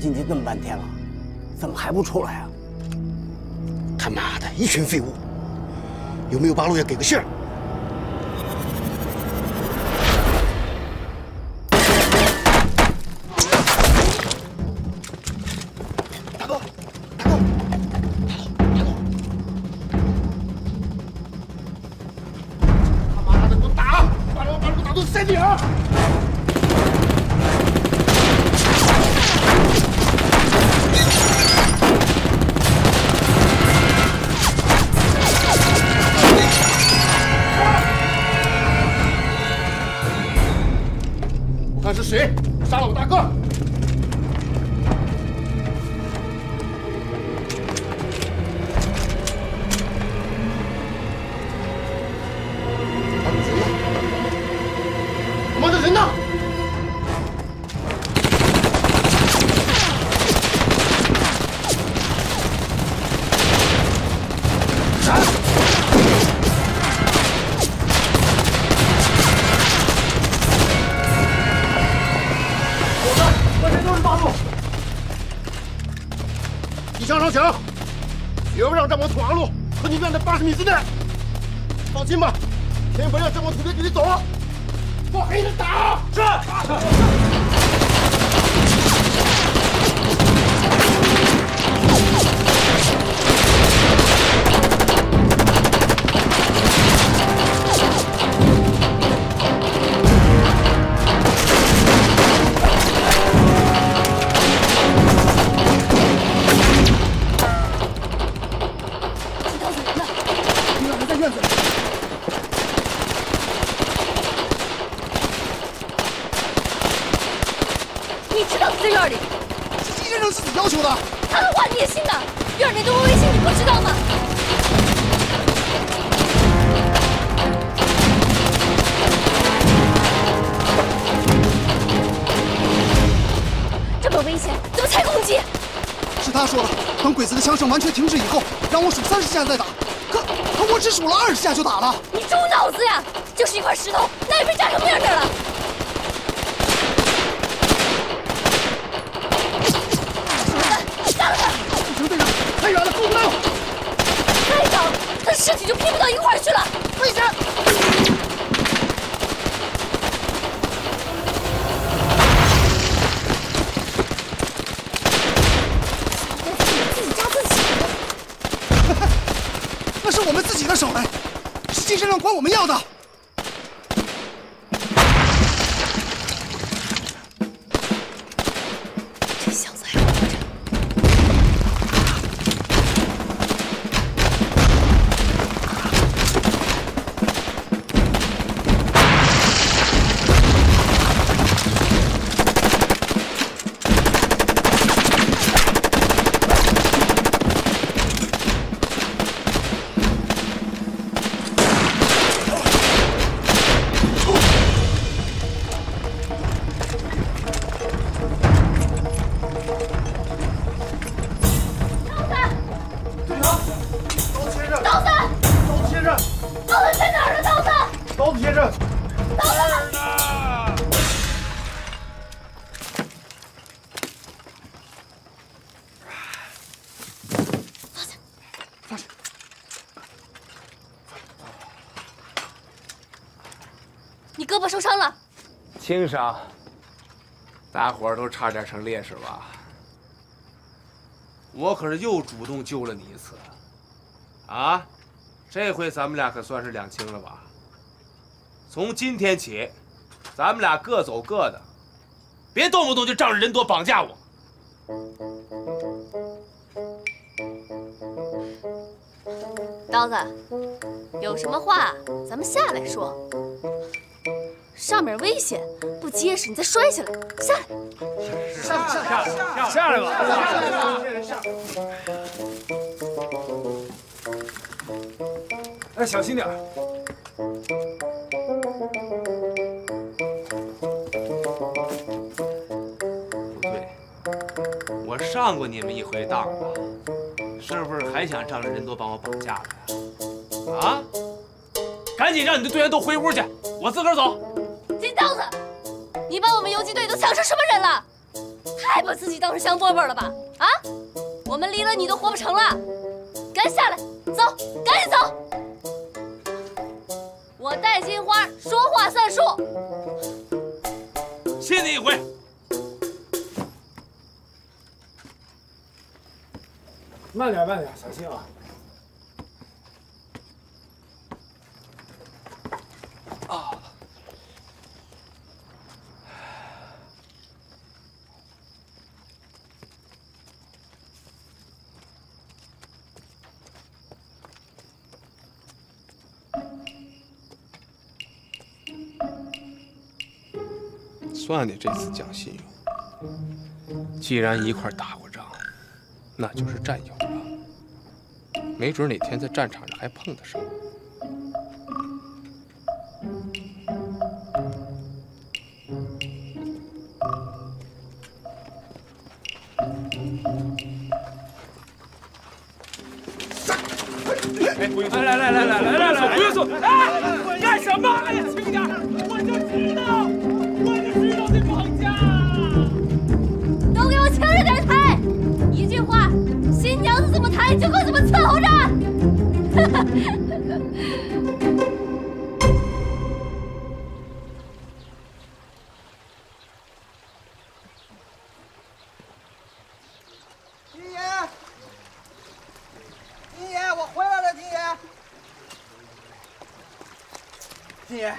进去那么半天了，怎么还不出来啊？他妈的，一群废物！有没有八路也给个信儿？ 山顶！我看是谁杀了我大哥！他们的人呢？ 敌枪上墙，绝不让战魔土航路和你乱在80米之内。放心吧，天不让战魔土队给你走，往黑着打！是。在院里，是季先生自己要求的。他的话你也信呢？院内多么危险，你不知道吗？这么危险，怎么才攻击？是他说的，等鬼子的枪声完全停止以后，让我数30下再打。可我只数了20下就打了。你猪脑子呀！就是一块石头，那也被炸成面面了。 太远了，够不到！再打，他的尸体就拼不到一块儿去了，危险！自己扎自己，那是我们自己的手雷，是季先生管我们要的。 你胳膊受伤了，轻伤，大伙儿都差点成烈士吧？我可是又主动救了你一次，啊，这回咱们俩可算是两清了吧？从今天起，咱们俩各走各的，别动不动就仗着人多绑架我。刀子，有什么话咱们下来说。 上面危险，不结实，你再摔下来。下来，下来吧！哎，小心点。不对，我上过你们一回当吧？是不是还想仗着人多帮我绑架的呀？啊！赶紧让你的队员都回屋去，我自个儿走。 金刀子，你把我们游击队都抢成什么人了？太把自己当成香饽饽了吧？啊！我们离了你都活不成了，赶紧下来，走，赶紧走！我戴金花说话算数。信你一回。慢点，慢点，小心啊！算你这次讲信用。既然一块打过仗，那就是战友了。没准哪天在战场上还碰得上。来，不用送，哎，干什么？哎呀，轻点！我就知道这绑架。都给我轻着点抬！一句话，新娘子怎么抬就给我怎么伺候着。金爷，我回来了，金爷。金爷，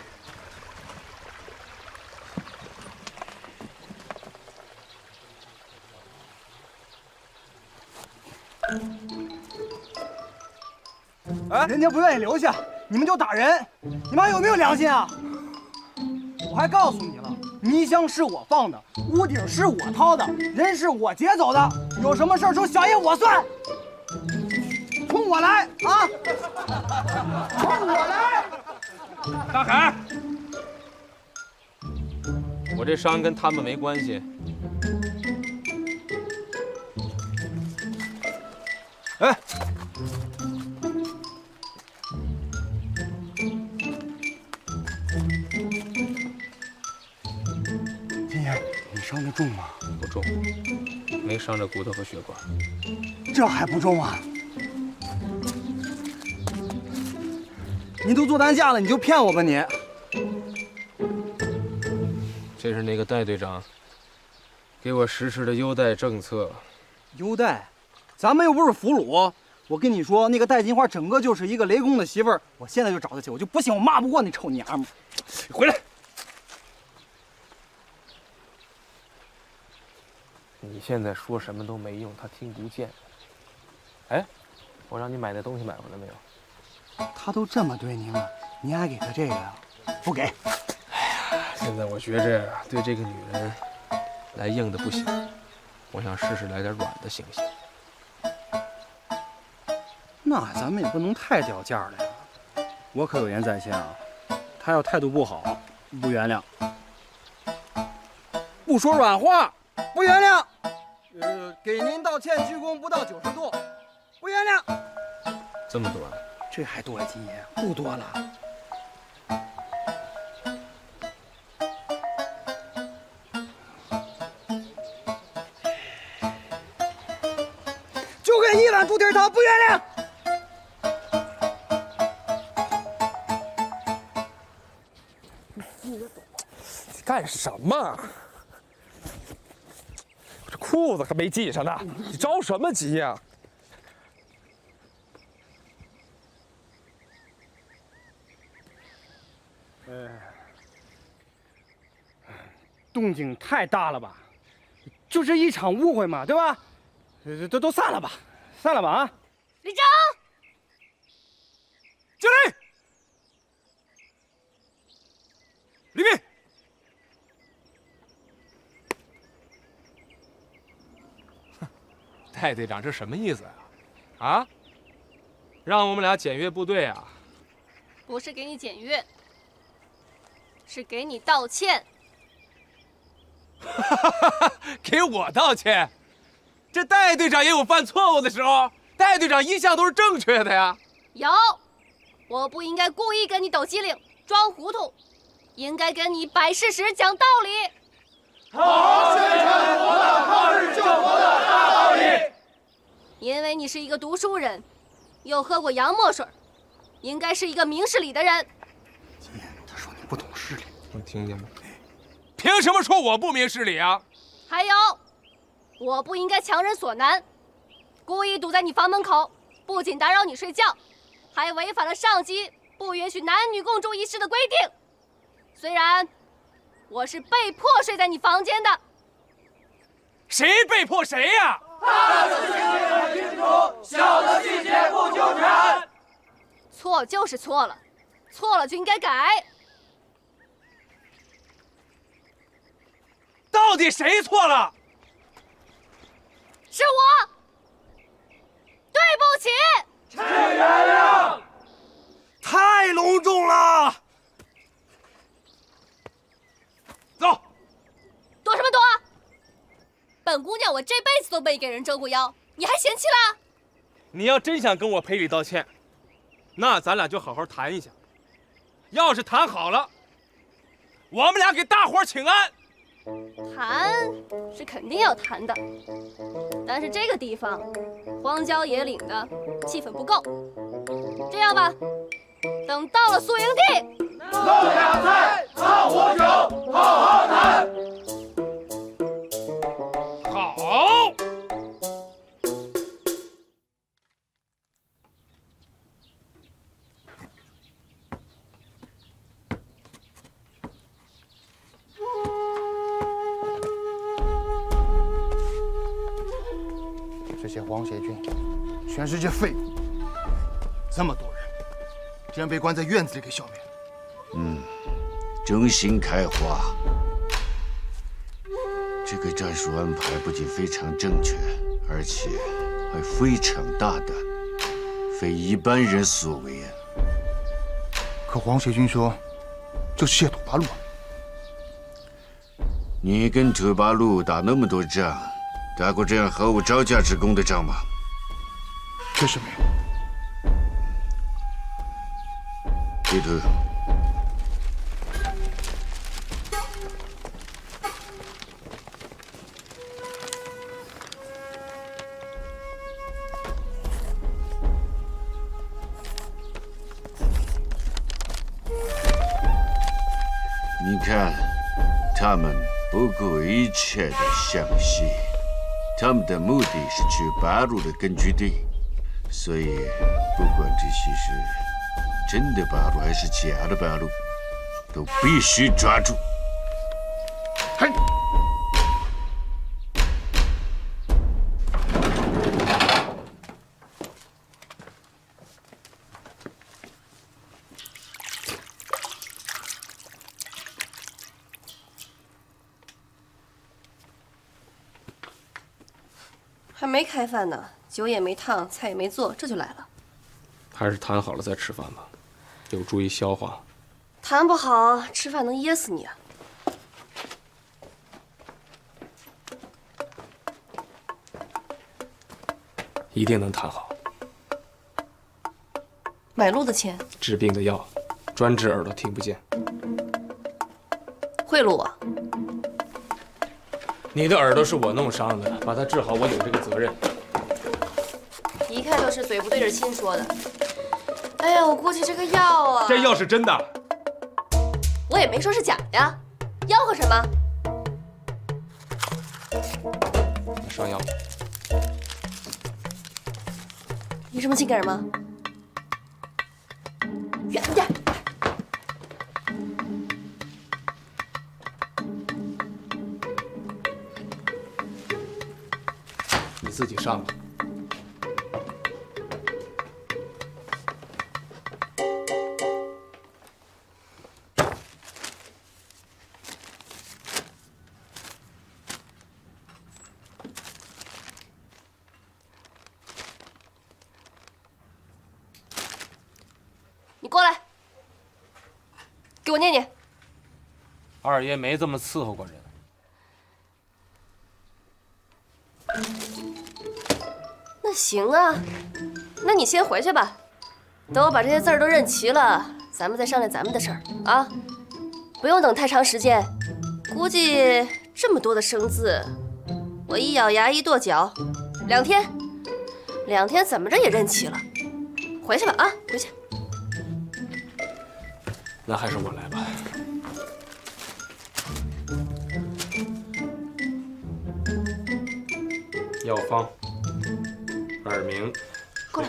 哎，人家不愿意留下，你们就打人，你们还有没有良心啊？我还告诉你了，泥箱是我放的，屋顶是我掏的，人是我劫走的，有什么事儿说小爷我算。冲我来啊！冲我来！大海，我这伤跟他们没关系。哎，金爷，你伤得重吗？不重，没伤着骨头和血管。这还不重啊？你都做担架了，你就骗我吧你！这是那个戴队长给我实施的优待政策。优待？咱们又不是俘虏。我跟你说，那个戴金花整个就是一个雷公的媳妇儿。我现在就找她去，我就不信我骂不过那臭娘们儿。回来！你现在说什么都没用，他听不见。哎，我让你买那东西买回来没有？他都这么对您了，您还给他这个呀？不给。哎呀，现在我觉着对这个女人来硬的不行，我想试试来点软的，行不行？那咱们也不能太掉价了呀。我可有言在先啊，他要态度不好，不原谅。不说软话，不原谅。给您道歉，鞠躬不到90度，不原谅。这么多啊？这还多了，金爷，不多了。就给1碗猪蹄汤，不原谅。干什么？这裤子还没系上呢，你着什么急呀？动静太大了吧？就是一场误会嘛，对吧？都散了吧，散了吧啊！李征，敬礼！礼毕。戴队长，这什么意思啊？啊？让我们俩检阅部队啊？不是给你检阅，是给你道歉。给我道歉？这戴队长也有犯错误的时候，戴队长一向都是正确的呀。有，我不应该故意跟你抖机灵、装糊涂，应该跟你摆事实、讲道理。好好宣传佛的抗日救国的大道理。因为你是一个读书人，又喝过洋墨水，应该是一个明事理的人。他说你不懂事理，我听见了。凭什么说我不明事理啊？还有，我不应该强人所难，故意堵在你房门口，不仅打扰你睡觉，还违反了上级不允许男女共住一室的规定。虽然我是被迫睡在你房间的，谁被迫谁呀？大的情节很清楚，小的细节不纠缠。错就是错了，错了就应该改。到底谁错了？是我，对不起。请原谅。太隆重了。走。躲什么躲？本姑娘我这辈子都没给人折过腰，你还嫌弃了？你要真想跟我赔礼道歉，那咱俩就好好谈一下。要是谈好了，我们俩给大伙请安。谈是肯定要谈的，但是这个地方荒郊野岭的，气氛不够。这样吧，等到了宿营地，弄俩菜，烫火酒，好好谈。好。这些皇协军全是些废物，这么多人竟然被关在院子里给消灭了。真心开花。这个战术安排不仅非常正确，而且还非常大胆，非一般人所为啊！可皇协军说，这是亵土八路啊！你跟土八路打那么多仗，打过这样毫无招架之功的仗吗？确实没有。地图。你看，他们不顾一切的向西，他们的目的是去八路的根据地，所以不管这些是真的八路还是假的八路，都必须抓住。嘿！还没开饭呢，酒也没烫，菜也没做，这就来了。还是谈好了再吃饭吧，有助于消化。谈不好，吃饭能噎死你啊！一定能谈好。买路的钱，治病的药，专治耳朵听不见。贿赂我？你的耳朵是我弄伤的，把它治好，我有这个责任。一看就是嘴不对着心说的。哎呀，我估计这个药啊，这药是真的，我也没说是假的呀，吆喝什么？上药。你这么近干什么？远点！你自己上吧。你过来，给我念念。二爷没这么伺候过人。那行啊，那你先回去吧，等我把这些字儿都认齐了，咱们再商量咱们的事儿啊。不用等太长时间，估计这么多的生字，我一咬牙一跺脚，2天，2天怎么着也认齐了。回去吧啊，回去。那还是我来吧。药方，耳鸣。过来，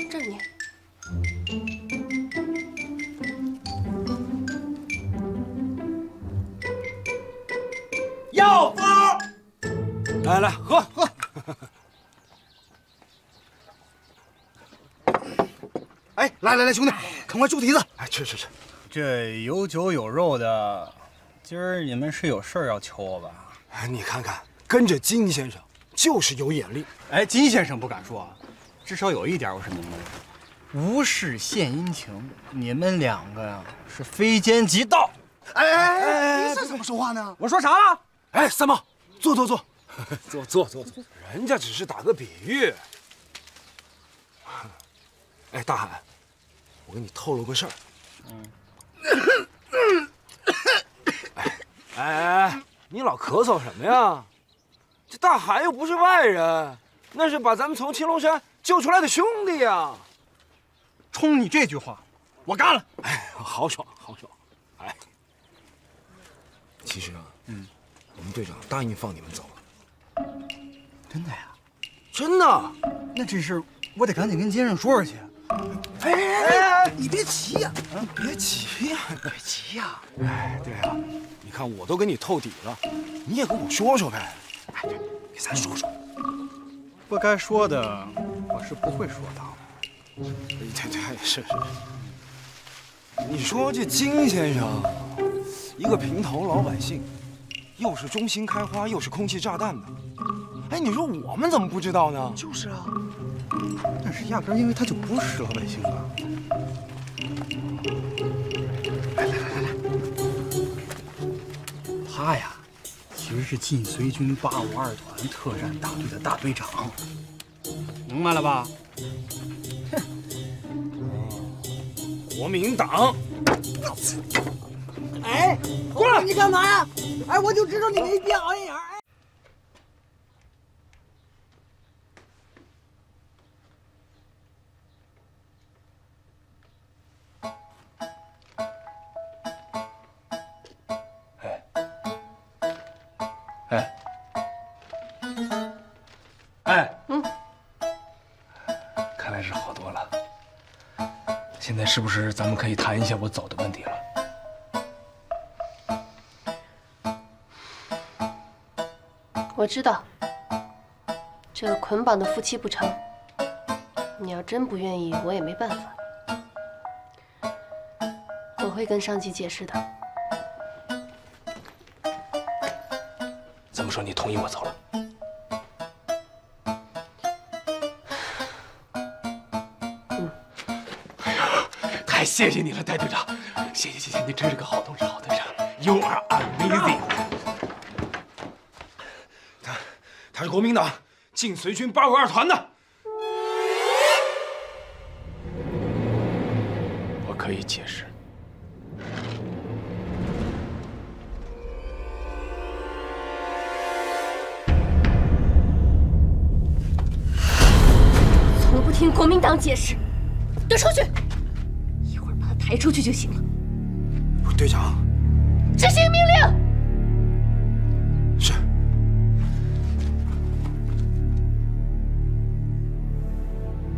这儿念。药方，来喝。哎，来，兄弟，赶快猪蹄子！哎，吃。这有酒有肉的，今儿你们是有事儿要求我吧？哎，你看看，跟着金先生就是有眼力。哎，金先生不敢说，至少有一点我是明白的，无事献殷勤，你们2个呀是非奸即盗。哎，你这怎么说话呢？我说啥了？哎，三毛，坐，坐，人家只是打个比喻。哎，大海，我给你透露个事儿。哎，你老咳嗽什么呀？这大海又不是外人，那是把咱们从青龙山救出来的兄弟呀。冲你这句话，我干了。哎，豪爽。哎，其实啊，我们队长答应放你们走了。真的呀？真的。那这事我得赶紧跟金上说说去。哎，你别急呀，别急呀。哎，对啊，你看我都跟你透底了，你也跟我说说呗。哎，对，给咱说说。不该说的，我是不会说的。对，是。你说这金先生，一个平头老百姓，又是中心开花，又是空气炸弹的。哎，你说我们怎么不知道呢？就是啊。但是压根因为他就不是老百姓啊。来，他呀，其实是晋绥军852团特战大队的大队长，明白了吧？国民党。哎，过来！你干嘛呀？哎，我就知道你没别熬夜眼儿。看来是好多了。现在是不是咱们可以谈一下我走的问题了？我知道，这个捆绑的夫妻不成。你要真不愿意，我也没办法。我会跟上级解释的。这么说，你同意我走了？太谢谢你了，戴队长！谢谢，你真是个好同志，好队长。You are amazing。他是国民党晋绥军852团的。我可以解释。从不听国民党解释，都出去！一会儿把他抬出去就行了。队长，执行命令。是。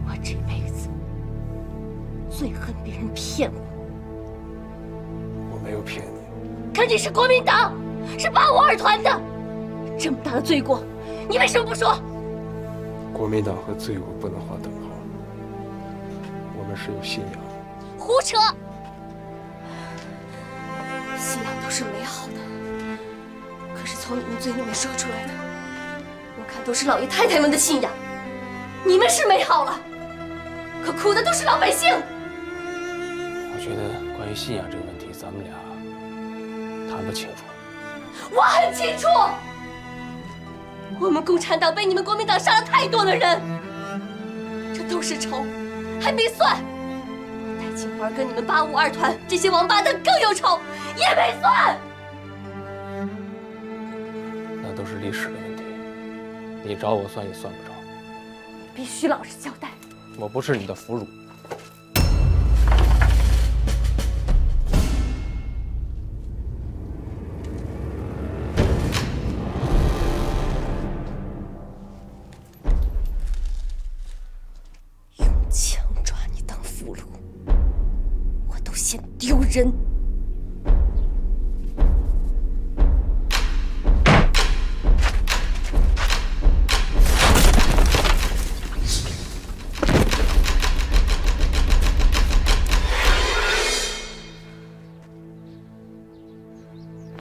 我这辈子最恨别人骗我。我没有骗你。可你是国民党，是852团的，这么大的罪过，你为什么不说？国民党和罪过不能划等号，我们是有信仰。胡扯！信仰都是美好的，可是从你们嘴里面说出来的，我看都是老爷太太们的信仰。你们是美好了，可苦的都是老百姓。我觉得关于信仰这个问题，咱们俩谈不清楚。我很清楚，我们共产党被你们国民党杀了太多的人，这都是仇，还没算。戴金花跟你们852团这些王八蛋更有仇，也没算。历史的问题，你找我算也算不着。必须老实交代。我不是你的俘虏。用枪抓你当俘虏，我都嫌丢人。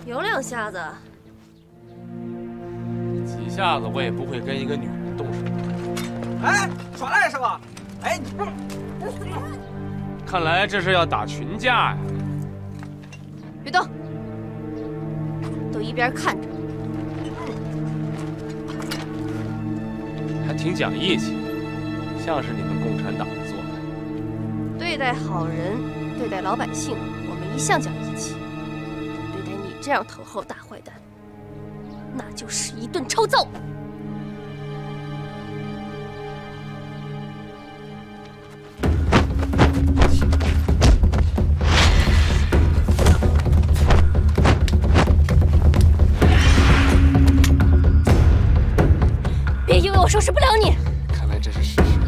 有两下子，几下子我也不会跟一个女人动手。哎，耍赖是吧？哎，你看来这是要打群架呀！别动，都一边看着。还挺讲义气，像是你们共产党的做派。对待好人，对待老百姓，我们一向讲义气。对待你这样头号大坏蛋，那就是一顿抽揍。别以为我收拾不了你。看来这是事实了。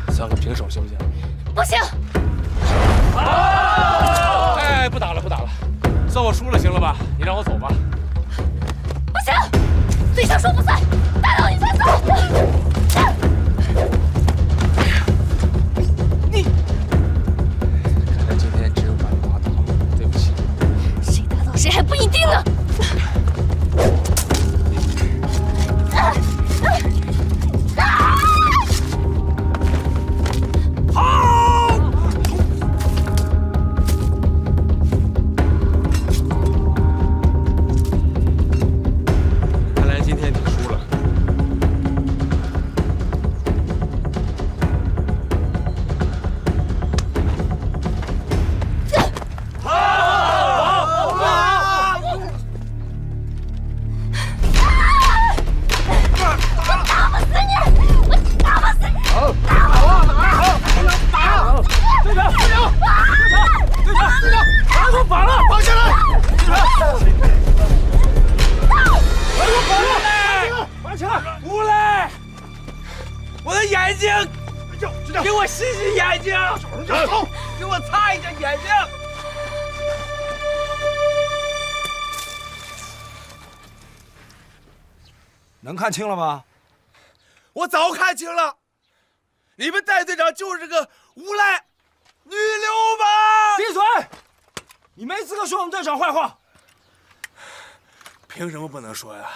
算个平手行不行？不行！哎，不打了，不打了，算我输了，行了吧？你让我走吧。不行，嘴上说不算，打倒你才算。你，看来今天只有把你打倒，对不起。谁打倒谁还不一定呢。看来今天你输了。无赖！我的眼睛，给我洗洗眼睛，给我擦一下眼睛。能看清了吧？我早看清了，你们戴队长就是个无赖、女流氓！闭嘴！你没资格说我们队长坏话。凭什么不能说呀？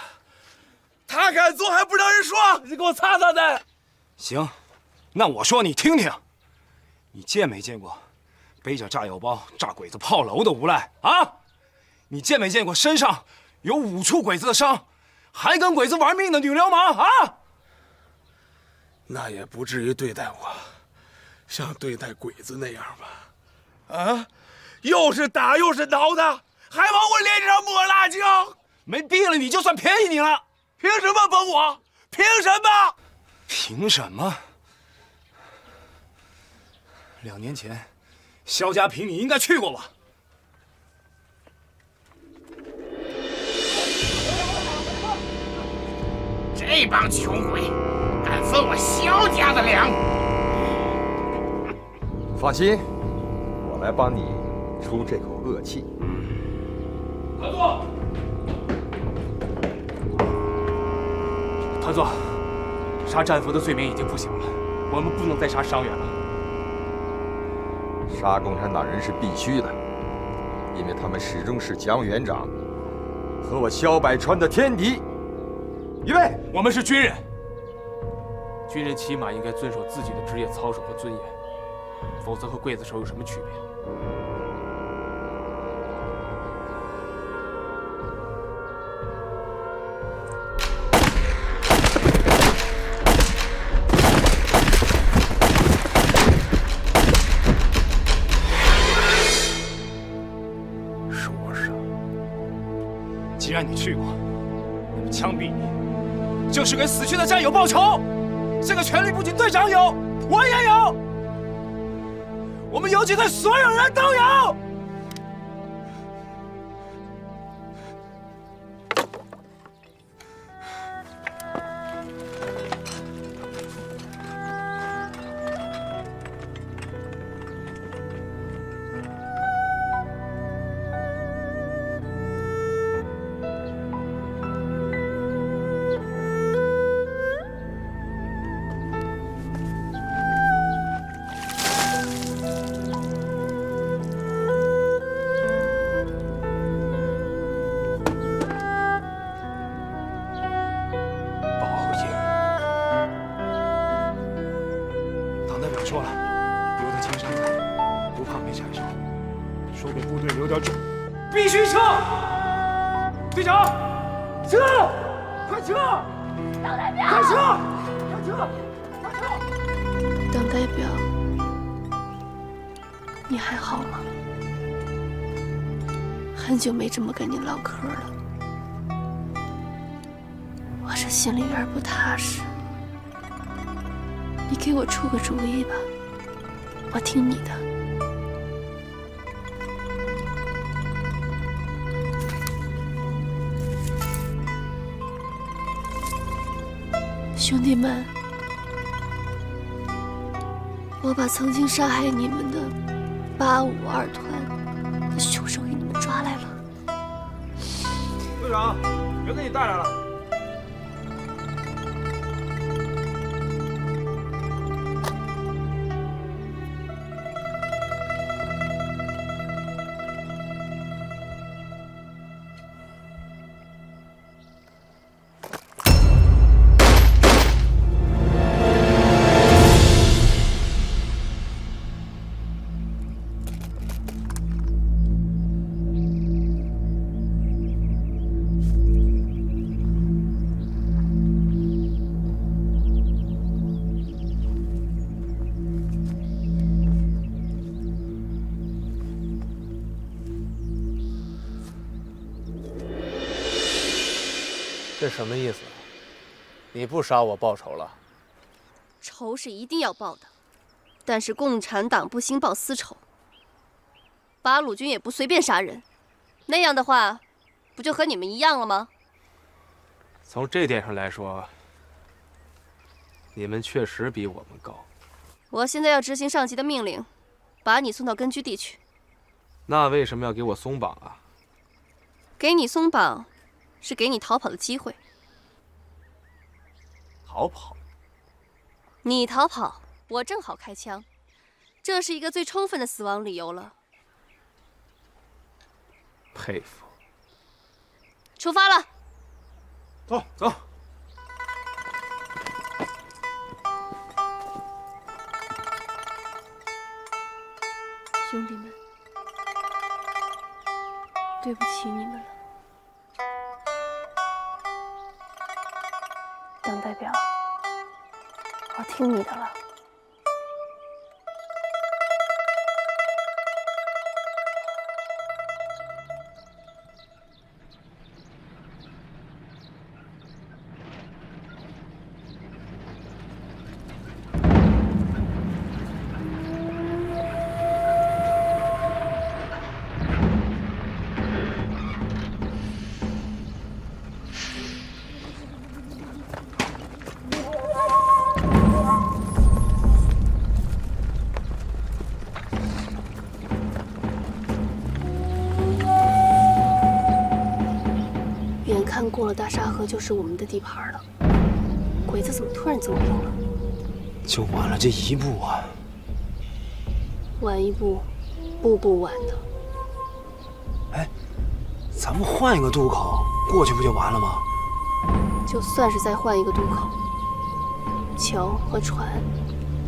他敢做还不让人说？你给我擦擦的！行，那我说你听听，你见没见过背着炸药包炸鬼子炮楼的无赖啊？你见没见过身上有5处鬼子的伤，还跟鬼子玩命的女流氓啊？那也不至于对待我像对待鬼子那样吧？啊，又是打又是挠的，还往我脸上抹辣椒！没逼了你就算便宜你了。凭什么崩我？凭什么？凭什么？2年前，肖家坪你应该去过吧？这帮穷鬼，敢分我肖家的粮！放心，我来帮你出这口恶气。团座，团座，杀战俘的罪名已经不小了，我们不能再杀伤员了。杀共产党人是必须的，因为他们始终是蒋委员长和我萧百川的天敌。预备！我们是军人，军人起码应该遵守自己的职业操守和尊严，否则和刽子手有什么区别？既然你去过，那么枪毙你，就是给死去的战友报仇。这个权利不仅队长有，我也有，我们游击队所有人都有。说了，留得青山在，不怕没柴烧。说给部队留点准，必须撤！队长，撤！快撤！党代表，快撤！快撤！快撤！党代表，你还好吗？很久没这么跟你唠嗑了，我这心里有点不踏实。你给我出个主意吧，我听你的。兄弟们，我把曾经杀害你们的852团的凶手给你们抓来了。队长，人给你带来了。 这什么意思？你不杀我报仇了？仇是一定要报的，但是共产党不兴报私仇，八路军也不随便杀人，那样的话，不就和你们一样了吗？从这点上来说，你们确实比我们高。我现在要执行上级的命令，把你送到根据地去。那为什么要给我松绑啊？给你松绑，是给你逃跑的机会。逃跑？你逃跑，我正好开枪，这是一个最充分的死亡理由了。佩服。出发了。走走。兄弟们，对不起你们了。党代表，我听你的了。看过了大沙河就是我们的地盘了，鬼子怎么突然这么兵了？就晚了这一步啊！晚一步，步步晚的。哎，咱们换一个渡口过去不就完了吗？就算是再换一个渡口，桥和船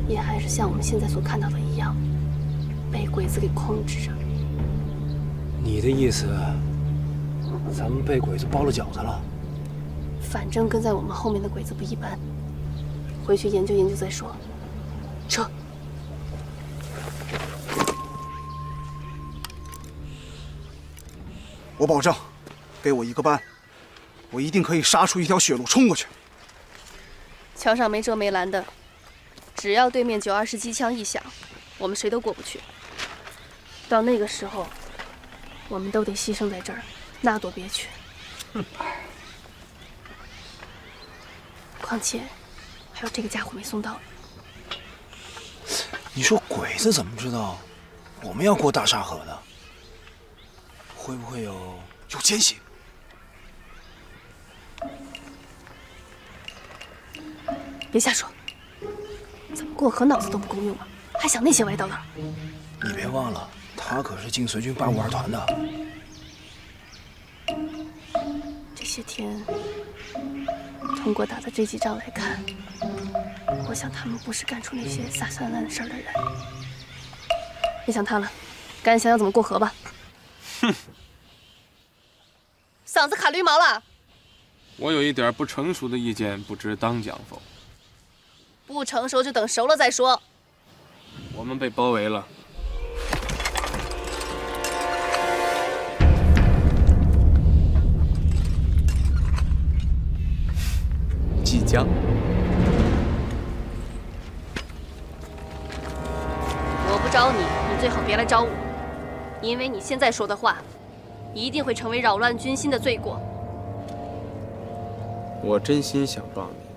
也还是像我们现在所看到的一样，被鬼子给控制着。你的意思？ 咱们被鬼子包了饺子了。反正跟在我们后面的鬼子不一般，回去研究研究再说。撤！我保证，给我一个班，我一定可以杀出一条血路冲过去。桥上没遮没拦的，只要对面920机枪一响，我们谁都过不去。到那个时候，我们都得牺牲在这儿，那多憋屈。况且，还有这个家伙没送到呢。你说鬼子怎么知道我们要过大沙河的？会不会有奸细？别瞎说，怎么过河脑子都不够用啊？还想那些歪道道？你别忘了，他可是晋绥军852团的。这些天，通过打的这几仗来看，我想他们不是干出那些撒三滥事儿的人。别想他了，赶紧想想怎么过河吧。哼，嗓子卡绿毛了。我有一点不成熟的意见，不知当讲否？不成熟就等熟了再说。我们被包围了。即将。我不招你，你最好别来招我，因为你现在说的话，一定会成为扰乱军心的罪过。我真心想帮你。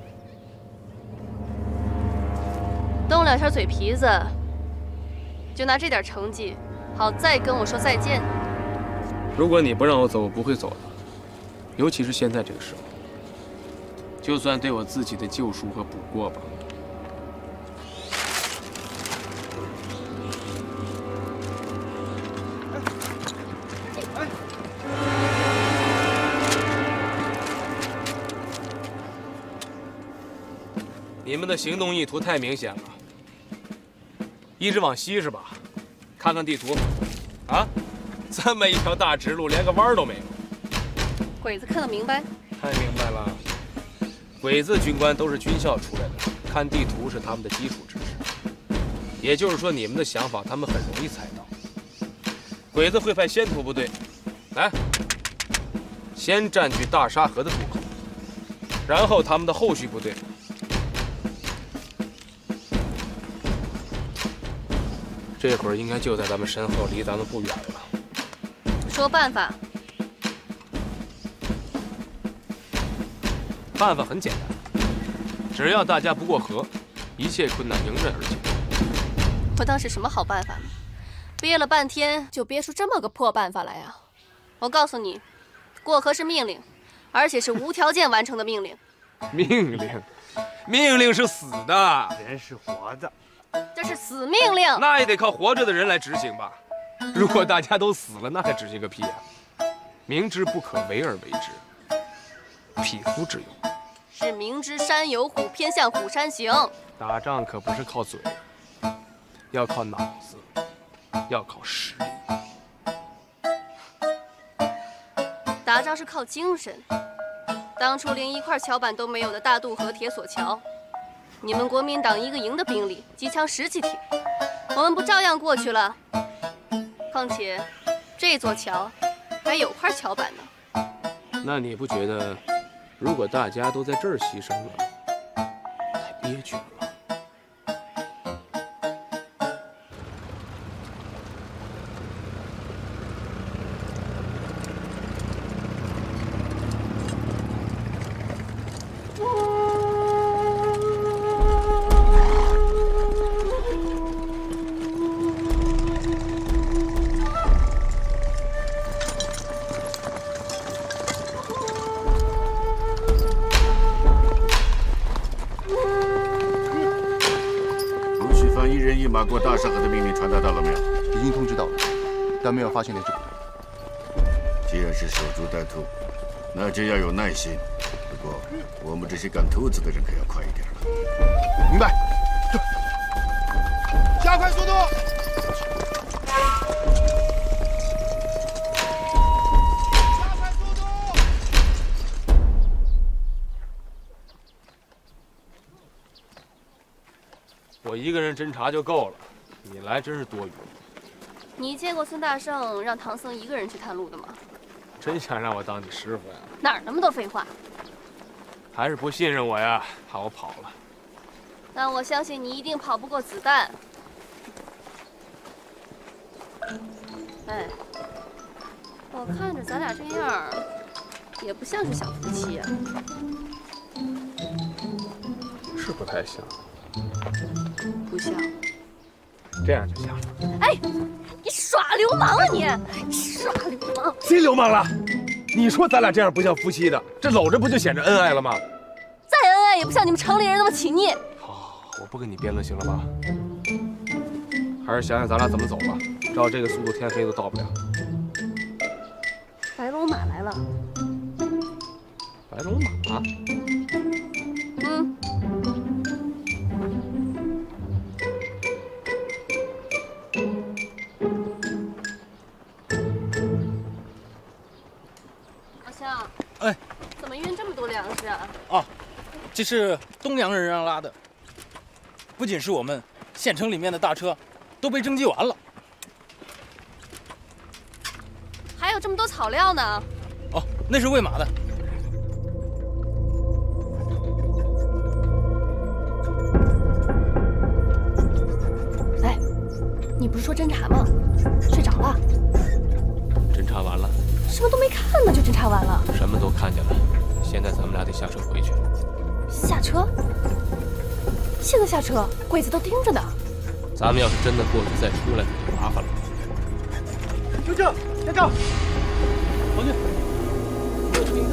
动两下嘴皮子，就拿这点成绩，好再跟我说再见。如果你不让我走，我不会走的。尤其是现在这个时候，就算对我自己的救赎和补过吧。你们的行动意图太明显了，一直往西是吧？看看地图，啊，这么一条大直路，连个弯都没有。鬼子看得明白？太明白了。鬼子军官都是军校出来的，看地图是他们的基础知识。也就是说，你们的想法他们很容易猜到。鬼子会派先头部队来，先占据大沙河的渡口，然后他们的后续部队。这会儿应该就在咱们身后，离咱们不远了。说办法。办法很简单，只要大家不过河，一切困难迎刃而解。我当是什么好办法呢？憋了半天就憋出这么个破办法来呀！我告诉你，过河是命令，而且是无条件完成的命令。命令？命令是死的，人是活的。这是死命令，那也得靠活着的人来执行吧。如果大家都死了，那还执行个屁呀！明知不可为而为之，匹夫之勇。是明知山有虎，偏向虎山行。打仗可不是靠嘴，要靠脑子，要靠实力。打仗是靠精神。当初连一块桥板都没有的大渡河铁索桥，你们国民党一个营的兵力，机枪10几挺，我们不照样过去了？况且，这座桥还有块桥板呢。那你不觉得，如果大家都在这儿牺牲了，太憋屈了吗？马过大沙河的命令传达到了没有？已经通知到了，但没有发现那只骨头。既然是守株待兔，那就要有耐心。不过，我们这些赶兔子的人可要快一点了。明白。加快速度。我一个人侦查就够了，你来真是多余。你见过孙大圣让唐僧一个人去探路的吗？真想让我当你师傅呀？哪儿那么多废话？还是不信任我呀？怕我跑了？那我相信你一定跑不过子弹。哎，我看着咱俩这样，也不像是小夫妻呀。是不太像。不像。这样就像了。哎，你耍流氓啊你！你耍流氓！谁流氓了？你说咱俩这样不像夫妻的，这搂着不就显着恩爱了吗？再恩爱也不像你们城里人那么亲昵。好，我不跟你辩论行了吧？还是想想咱俩怎么走吧。照这个速度，天黑都到不了。白龙马来了。白龙马？嗯。老乡。哎。怎么运这么多粮食啊？啊，这是东洋人让拉的。不仅是我们，县城里面的大车都被征集完了。还有这么多草料呢。哦，那是喂马的。哎，你不是说侦查吗？睡着了？侦查完了。什么都没看呢，就侦查完了？什么都看见了。现在咱们俩得下车回去。下车？现在下车，鬼子都盯着呢。咱们要是真的过去再出来，可就麻烦了。就这，站这。王军，给我出一个。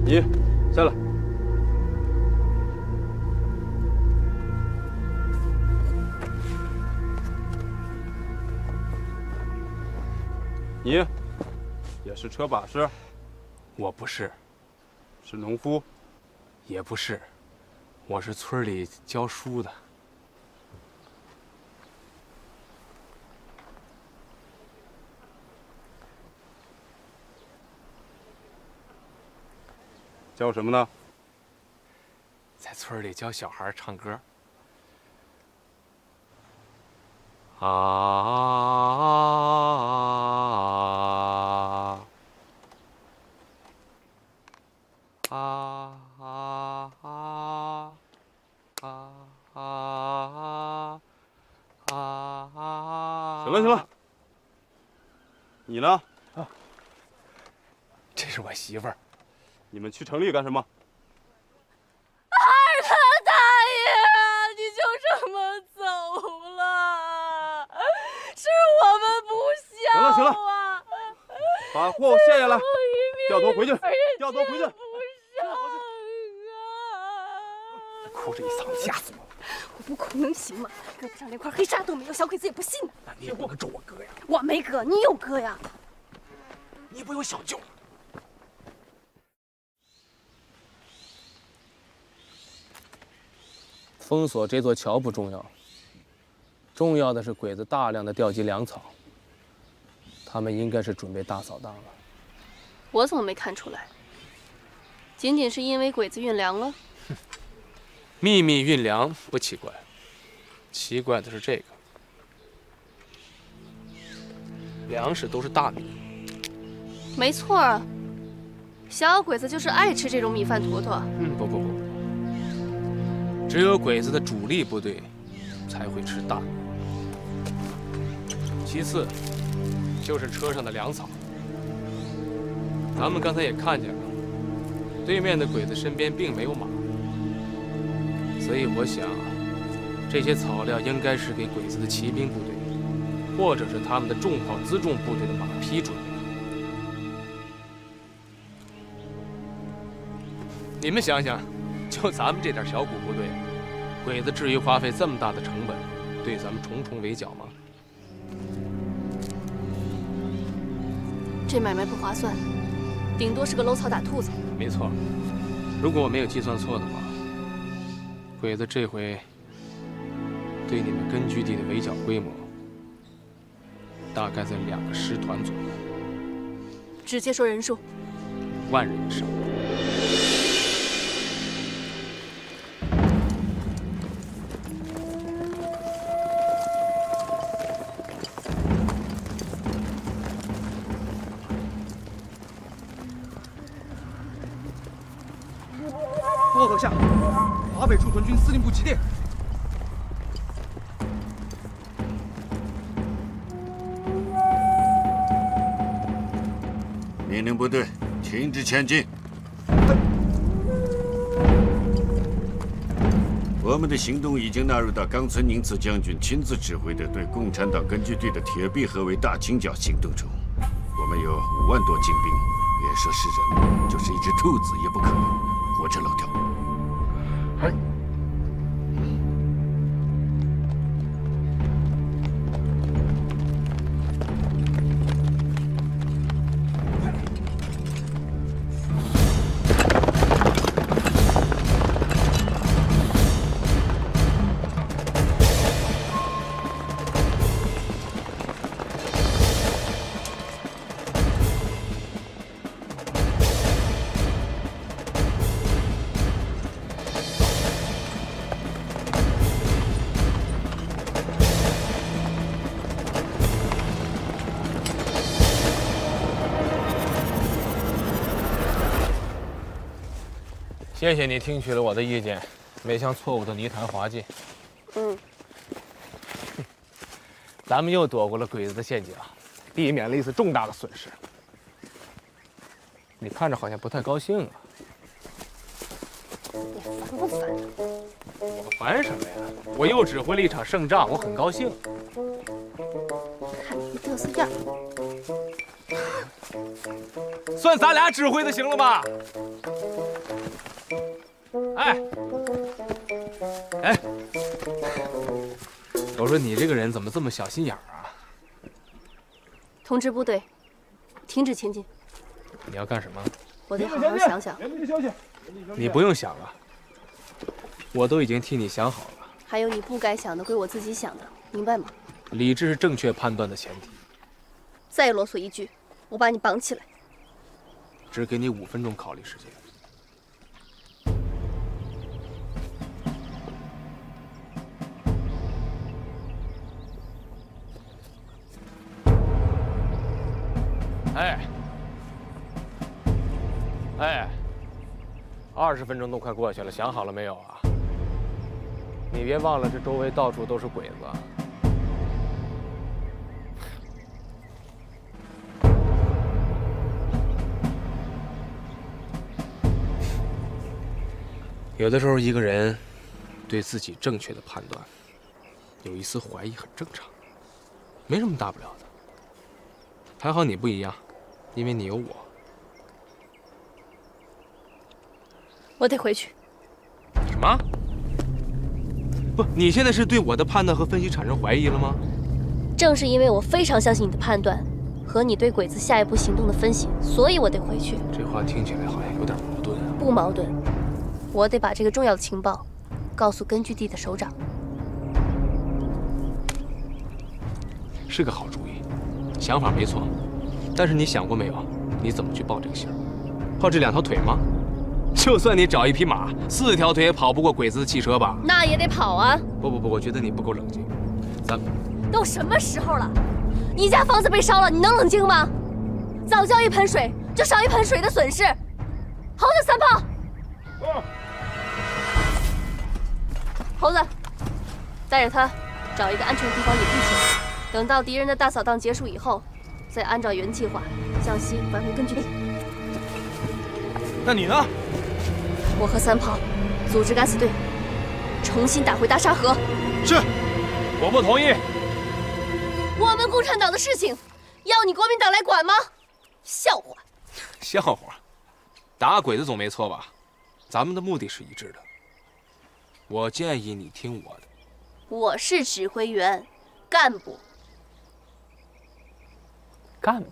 你下来。你也是车把式？我不是。是农夫？也不是，我是村里教书的。教什么呢？在村里教小孩唱歌。啊行了行了，你呢？啊，这是我媳妇儿。你们去城里干什么？二他大爷，你就这么走了？是我们不孝啊！行了，把货卸下来，掉头回去，掉头回去。哭着一嗓子吓死我！我不哭能行吗？胳膊上连块黑纱都没有，小鬼子也不信呢。那你也不能咒我哥呀！我没哥，你有哥呀！你不有小舅？封锁这座桥不重要，重要的是鬼子大量的调集粮草。他们应该是准备大扫荡了。我怎么没看出来？仅仅是因为鬼子运粮了？秘密运粮不奇怪，奇怪的是这个，粮食都是大米。没错啊，小鬼子就是爱吃这种米饭坨坨。不，只有鬼子的主力部队才会吃大米。其次，就是车上的粮草。咱们刚才也看见了，对面的鬼子身边并没有马。所以我想，这些草料应该是给鬼子的骑兵部队，或者是他们的重炮辎重部队的马匹准备的。你们想想，就咱们这点小股部队，鬼子至于花费这么大的成本，对咱们重重围剿吗？这买卖不划算，顶多是个搂草打兔子。没错，如果我没有计算错的话。鬼子这回对你们根据地的围剿规模，大概在2个师团左右。直接说人数。万人以上。报阁下，华北驻屯军司令部急电。 命令部队停止前进。我们的行动已经纳入到冈村宁次将军亲自指挥的对共产党根据地的铁壁合围大清剿行动中。我们有5万多精兵，别说是人，就是一只兔子也不可能活着漏掉。嗨。 谢谢你听取了我的意见，没向错误的泥潭滑进。咱们又躲过了鬼子的陷阱，避免了一次重大的损失。你看着好像不太高兴啊。你烦不烦？我烦什么呀？我又指挥了一场胜仗，我很高兴。看你嘚瑟样，算咱俩指挥的行了吧？哎，我说你这个人怎么这么小心眼儿啊？通知部队，停止前进。你要干什么？我得好好想想。你不用想了，我都已经替你想好了。还有你不该想的归我自己想的，明白吗？理智是正确判断的前提。再啰嗦一句，我把你绑起来。只给你5分钟考虑时间。 20分钟都快过去了，想好了没有啊？你别忘了，这周围到处都是鬼子。有的时候，一个人对自己正确的判断有一丝怀疑很正常，没什么大不了的。还好你不一样，因为你有我。 我得回去。什么？不，你现在是对我的判断和分析产生怀疑了吗？正是因为我非常相信你的判断和你对鬼子下一步行动的分析，所以我得回去。这话听起来好像有点矛盾啊。不矛盾，我得把这个重要的情报告诉根据地的首长。是个好主意，想法没错。但是你想过没有，你怎么去报这个信儿？靠这2条腿吗？ 就算你找一匹马，4条腿也跑不过鬼子的汽车吧？那也得跑啊！不，我觉得你不够冷静。咱们都什么时候了？你家房子被烧了，你能冷静吗？早浇一盆水，就少一盆水的损失。猴子3炮，猴子，带着他找一个安全的地方隐蔽起来。等到敌人的大扫荡结束以后，再按照原计划向西返回根据地。那你呢？ 我和3炮组织敢死队，重新打回大沙河。是，我不同意。我们共产党的事情，要你国民党来管吗？笑话！笑话，打鬼子总没错吧？咱们的目的是一致的。我建议你听我的。我是指挥员，干部。干部？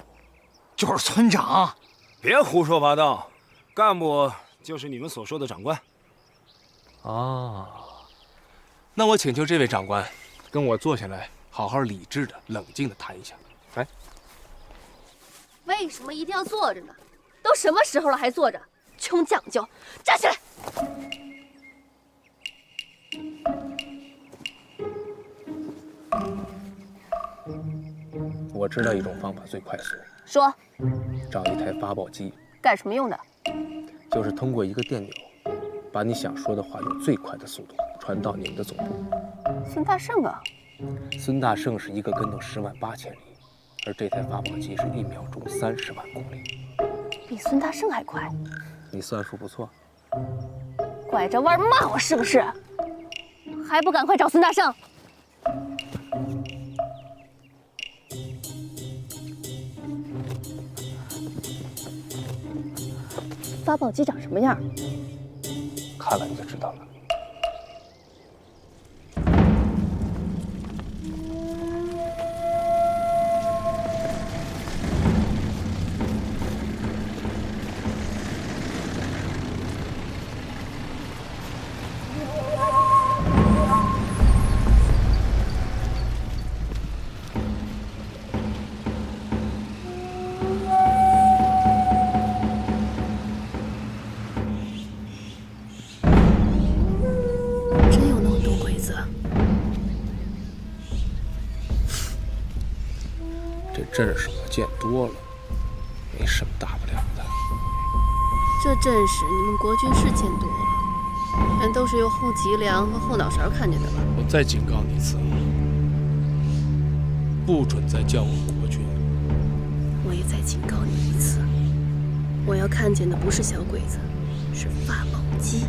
就是村长。别胡说八道，干部。 就是你们所说的长官。啊，那我请求这位长官跟我坐下来，好好理智的、冷静的谈一下。来，为为什么一定要坐着呢？都什么时候了还坐着？穷讲究！站起来！我知道一种方法最快速。说。找一台发报机。干什么用的？就是通过一个电钮，把你想说的话用最快的速度传到你们的总部。孙大圣啊！孙大圣是一个跟头108000里，而这台发报机是1秒钟30万公里，比孙大圣还快。你算术不错。拐着弯骂我是不是？还不赶快找孙大圣！发报机长什么样？看了你就知道了。阵势我见多了，没什么大不了的。这阵势你们国军是见多了，但都是由后脊梁和后脑勺看见的吧？我再警告你一次，不准再叫我国军。我也再警告你一次，我要看见的不是小鬼子，是发报机。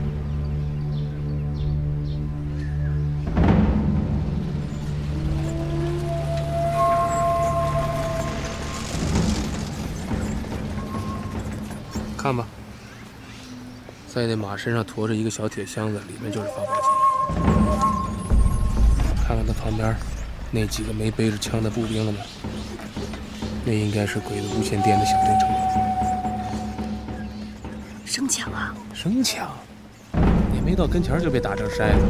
看吧，在那马身上驮着一个小铁箱子，里面就是发报机。看看他旁边那几个没背着枪的步兵了吗？那应该是鬼子无线电的小队成员。声抢啊！声抢？也没到跟前就被打成筛子。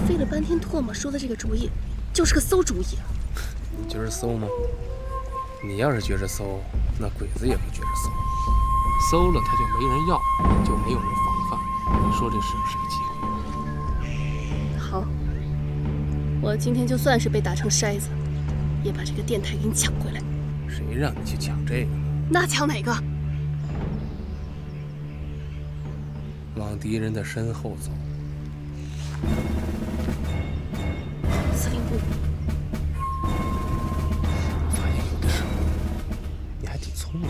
费了半天唾沫说的这个主意，就是个馊主意。你觉着馊吗？你要是觉着馊，那鬼子也会觉着馊。馊了他就没人要，就没有人防范。你说这是不是个机会？好，我今天就算是被打成筛子，也把这个电台给你抢回来。谁让你去抢这个呢？那抢哪个？往敌人的身后走。司令部。我发现有的时候你还挺聪明。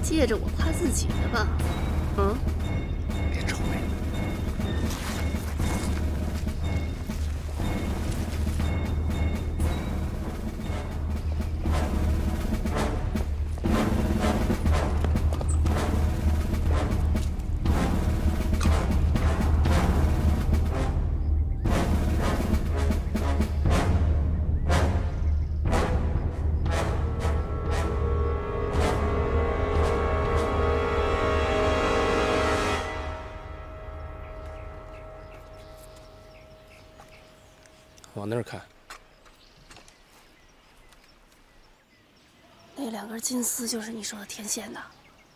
借着我夸自己的吧，嗯？别臭美了。往那儿看，那两根金丝就是你说的天线呐？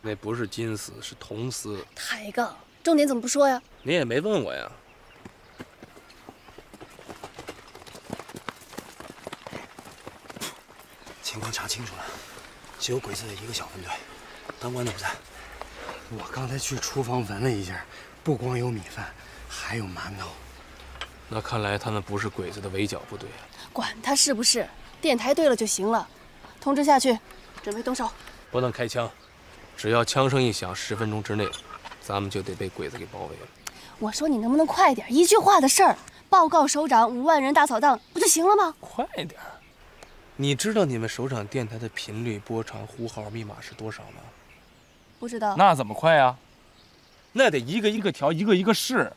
那不是金丝，是铜丝。抬杠，重点怎么不说呀？你也没问我呀。情况查清楚了，只有鬼子的一个小分队，当官的不在。我刚才去厨房闻了一下，不光有米饭，还有馒头。那看来他们不是鬼子的围剿部队。管他是不是，电台对了就行了。通知下去，准备动手。不能开枪，只要枪声一响，10分钟之内，咱们就得被鬼子给包围了。我说你能不能快点？一句话的事儿，报告首长5万人大扫荡，不就行了吗？快点！你知道你们首长电台的频率、波长、呼号、密码是多少吗？不知道。那怎么快呀？那得一个一个调，一个一个试。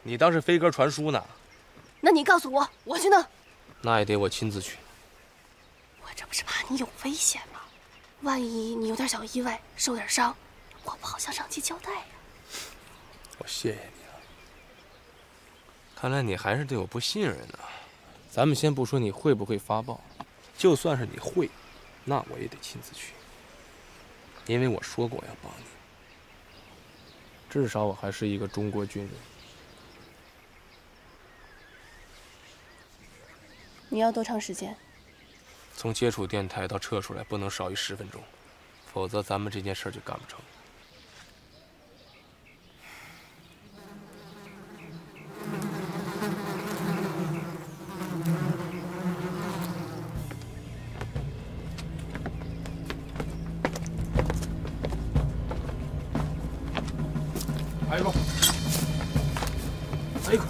你当是飞鸽传书呢？那你告诉我，我去弄。那也得我亲自去。我这不是怕你有危险吗？万一你有点小意外，受点伤，我不好向上级交代呀。我谢谢你了。看来你还是对我不信任呢。咱们先不说你会不会发报，就算是你会，那我也得亲自去，因为我说过我要帮你。至少我还是一个中国军人。你要多长时间？从接触电台到撤出来，不能少于10分钟，否则咱们这件事就干不成。 아이고, 아이고.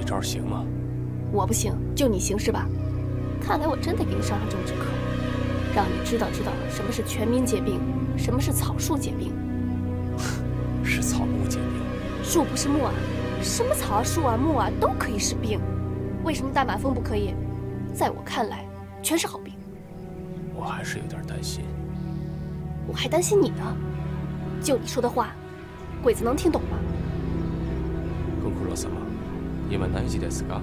招行吗？我不行，就你行是吧？看来我真得给你上上政治课，让你知道什么是全民皆兵，什么是草树皆兵。是草木皆兵。树不是木啊，什么草啊、树啊、木啊都可以是兵，为什么大马蜂不可以？在我看来，全是好兵。我还是有点担心。我还担心你呢。就你说的话，鬼子能听懂吗？ご苦労様。 今何時ですか？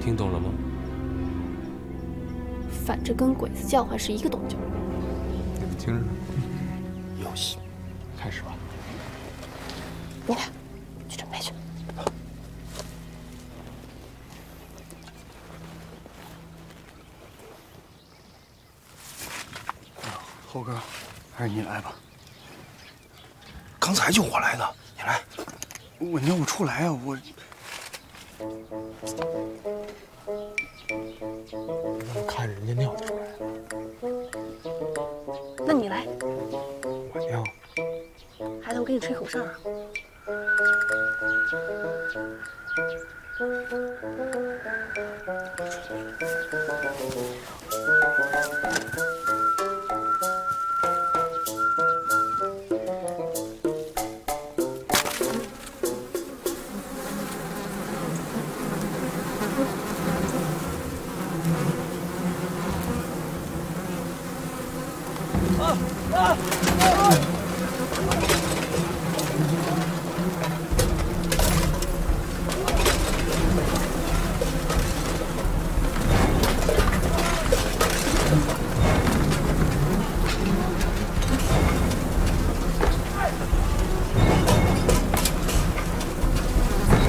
听懂了吗？反正跟鬼子叫唤是一个动静。听着呢。游戏，开始吧。你俩去准备去。猴哥，还是你来吧。刚才就我来的，你来。 我尿不出来啊！我看人家尿得出来，那你来。我尿。孩子，我给你吹口哨啊。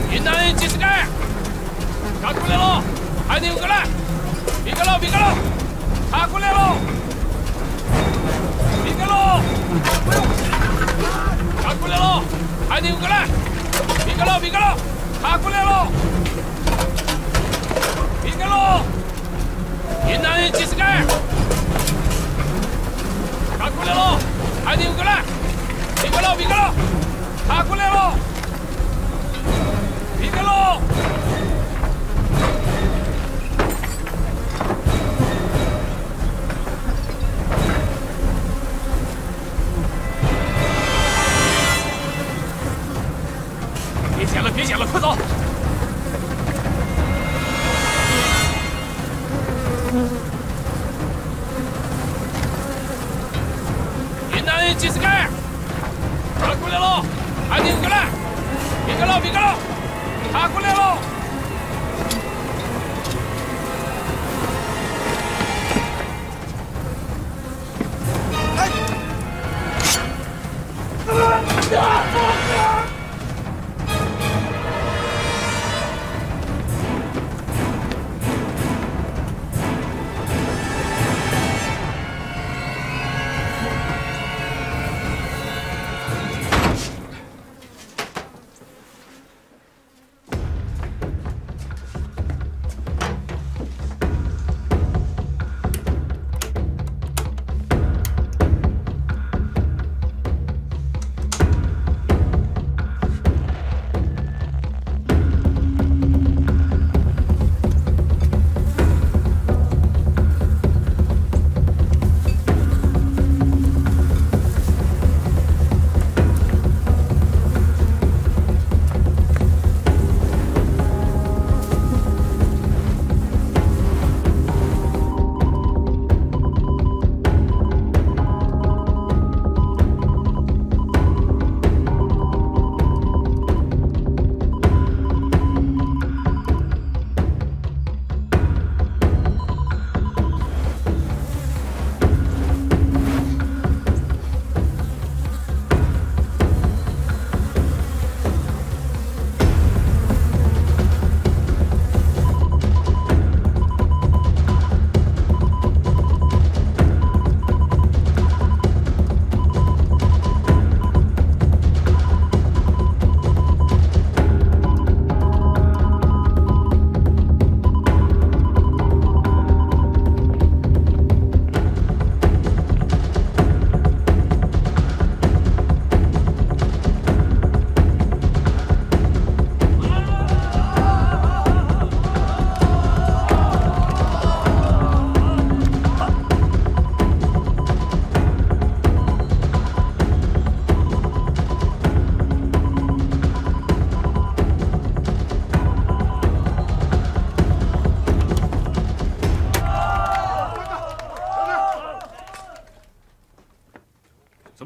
云南人几十个，打过来了，还得有个来，别个了，别个了，打过来了，别个了，打过来了，还得有个来，别个了，别个了，打过来了，别个了，云南人几十个，打过来了，还得有个来，别个了，别个了，打过来了。 别个喽！别捡了，别捡了，快走！云南人几十个，打过来了，还得有个来，别个喽，别个喽！ 打过来喽！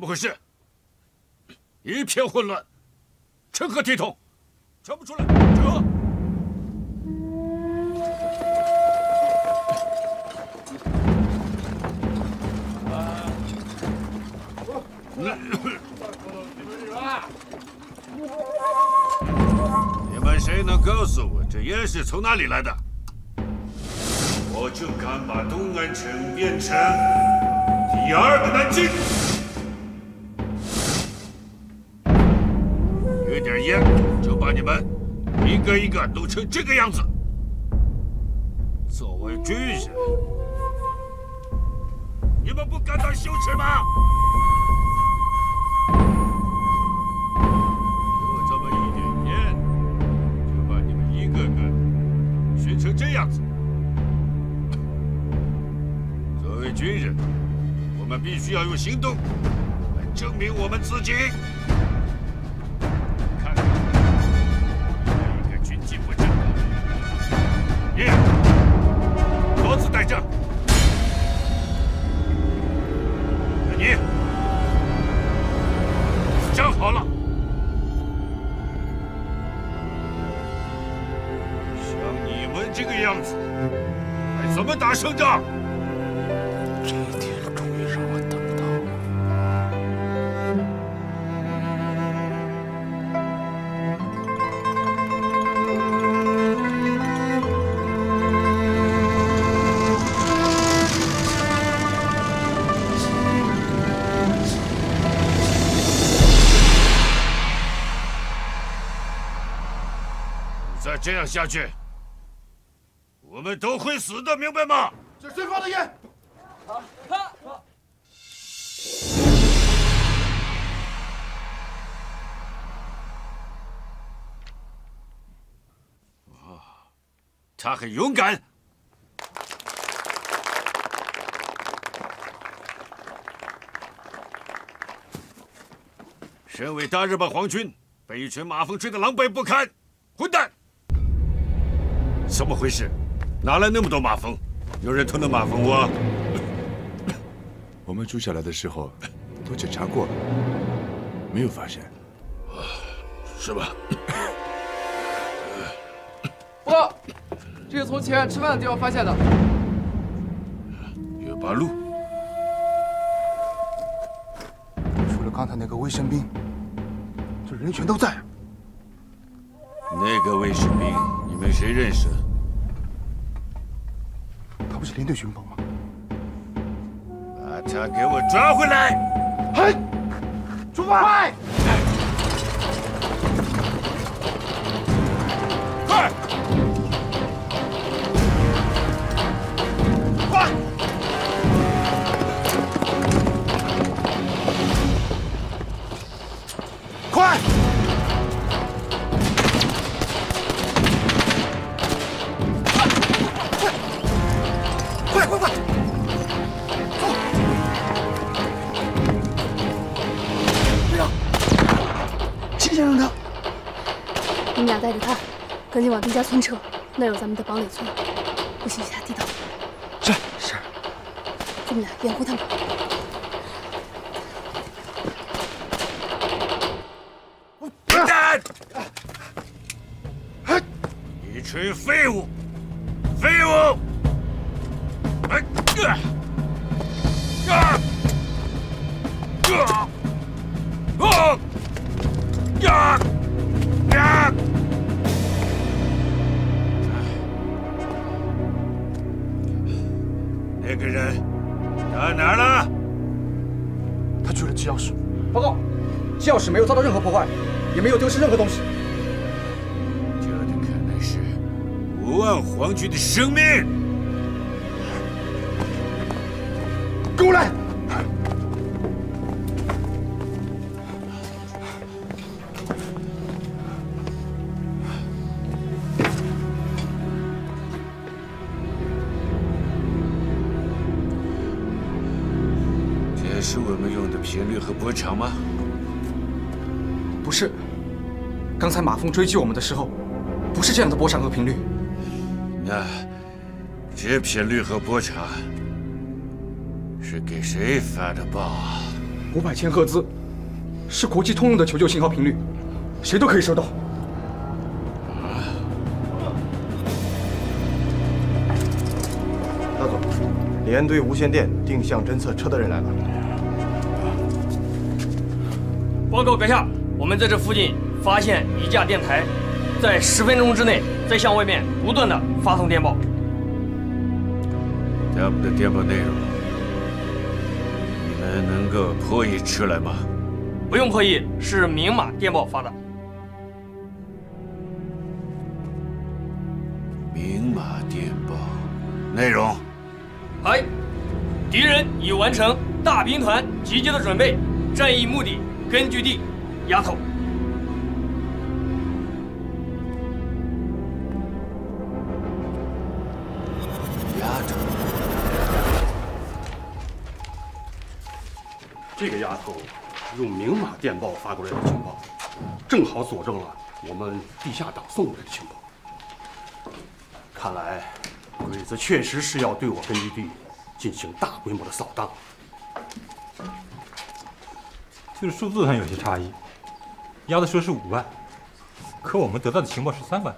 么回事？一片混乱，成何体统？全部出来，集合！你们谁能告诉我这烟是从哪里来的？我就敢把东安城变成第2个南京。有点烟就把你们一个一个弄成这个样子。作为军人，你们不感到羞耻吗？就这么一点烟，就把你们一个个熏成这样子。作为军人，我们必须要用行动来证明我们自己。看看，一个军纪不正的，你骡子带着。那你站好了。像你们这个样子，还怎么打胜仗？这一天终于让我等到了。再这样下去，我们都会死的，明白吗？这是谁放的烟？他很勇敢。身为大日本皇军，被一群马蜂追得狼狈不堪，混蛋！怎么回事？哪来那么多马蜂？有人偷了马蜂窝？我们住下来的时候都检查过了，没有发现。是吧？不，这是从前吃饭的地方发现的。月八路。除了刚才那个卫生兵，这人全都在。那个卫士兵，你们谁认识？他不是连队巡防吗？把他给我抓回来！嘿，出发！快！快！快！快！快快快！走！队长，秦先生他，你们俩带着他，赶紧往丁家村撤，那有咱们的堡垒村，不许下地道。是是。你们俩掩护他们。混蛋！一群废物！废物！那个人到哪儿了？他去了机钥匙。报告，机钥匙没有遭到任何破坏，也没有丢失任何东西。救的可能是5万皇军的生命。跟我来！这是我们用的频率和波长吗？不是，刚才马蜂追击我们的时候，不是这样的波长和频率。那这频率和波长是给谁发的报？ 500千赫兹，是国际通用的求救信号频率，谁都可以收到。大总，连队无线电定向侦测车的人来了。报告阁下，我们在这附近发现一架电台，在10分钟之内在向外面不断的发送电报。他们的电报内容，你们能够破译出来吗？不用破译，是明码电报发的。明码电报内容。嗨，敌人已完成大兵团集结的准备，战役目的根据地丫头。丫头，这个丫头用明码电报发过来的情报，正好佐证了我们地下党送过来的情报。看来，鬼子确实是要对我根据地进行大规模的扫荡。就是数字上有些差异，丫头说是5万，可我们得到的情报是3万。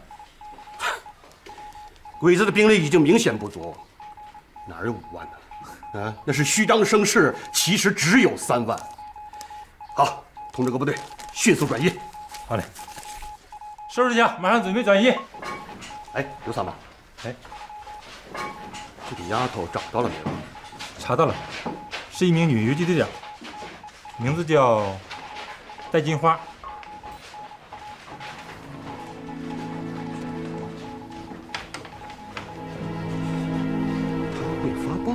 鬼子的兵力已经明显不足，哪有5万呢？啊，那是虚张声势，其实只有3万。好，通知各部队迅速转移。好嘞，收拾下，马上准备转移。哎，刘三妈，哎，这个丫头找到了没有？查到了，是一名女游击队长，名字叫戴金花。她会发报。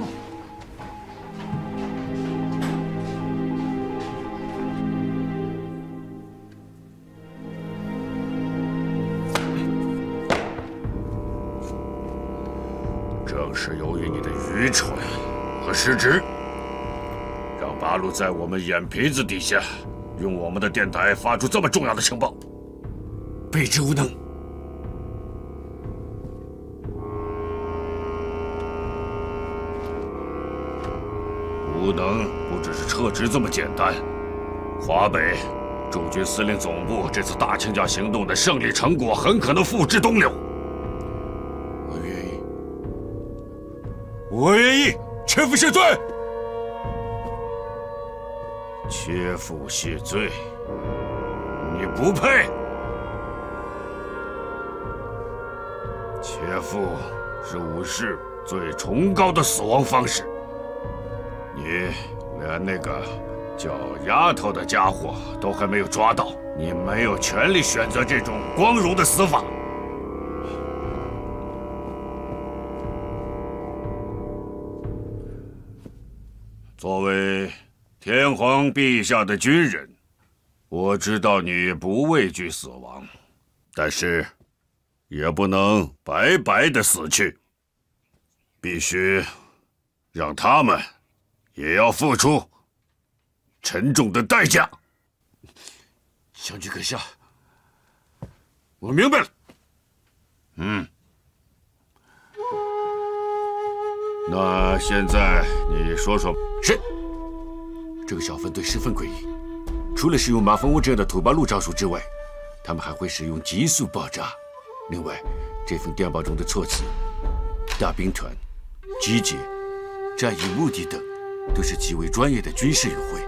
正是由于你的愚蠢和失职，让八路在我们眼皮子底下用我们的电台发出这么重要的情报，备之无能。无能不只是撤职这么简单，华北驻军司令总部这次大清剿行动的胜利成果很可能付之东流。我愿意切腹谢罪。切腹谢罪，你不配。切腹是武士最崇高的死亡方式。你连那个叫丫头的家伙都还没有抓到，你没有权利选择这种光荣的死法。作为天皇陛下的军人，我知道你不畏惧死亡，但是也不能白白的死去，必须让他们也要付出沉重的代价。将军阁下，我明白了。那现在你说说，是这个小分队十分诡异，除了使用马蜂窝这样的土八路招数之外，他们还会使用急速爆炸。另外，这份电报中的措辞“大兵团”“集结”“战役目的”等，都是极为专业的军事语汇，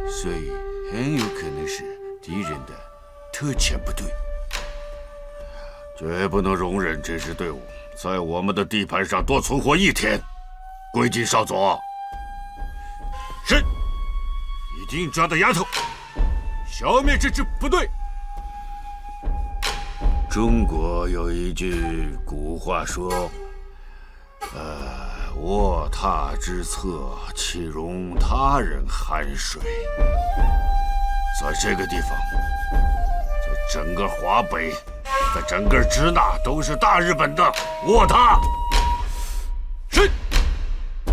所以很有可能是敌人的特遣部队。绝不能容忍这支队伍在我们的地盘上多存活1天。归进少佐。是，一定抓到丫头，消灭这支部队。中国有一句古话说：“卧榻之侧，岂容他人酣睡。”在这个地方，在整个华北，在整个支那，都是大日本的卧榻。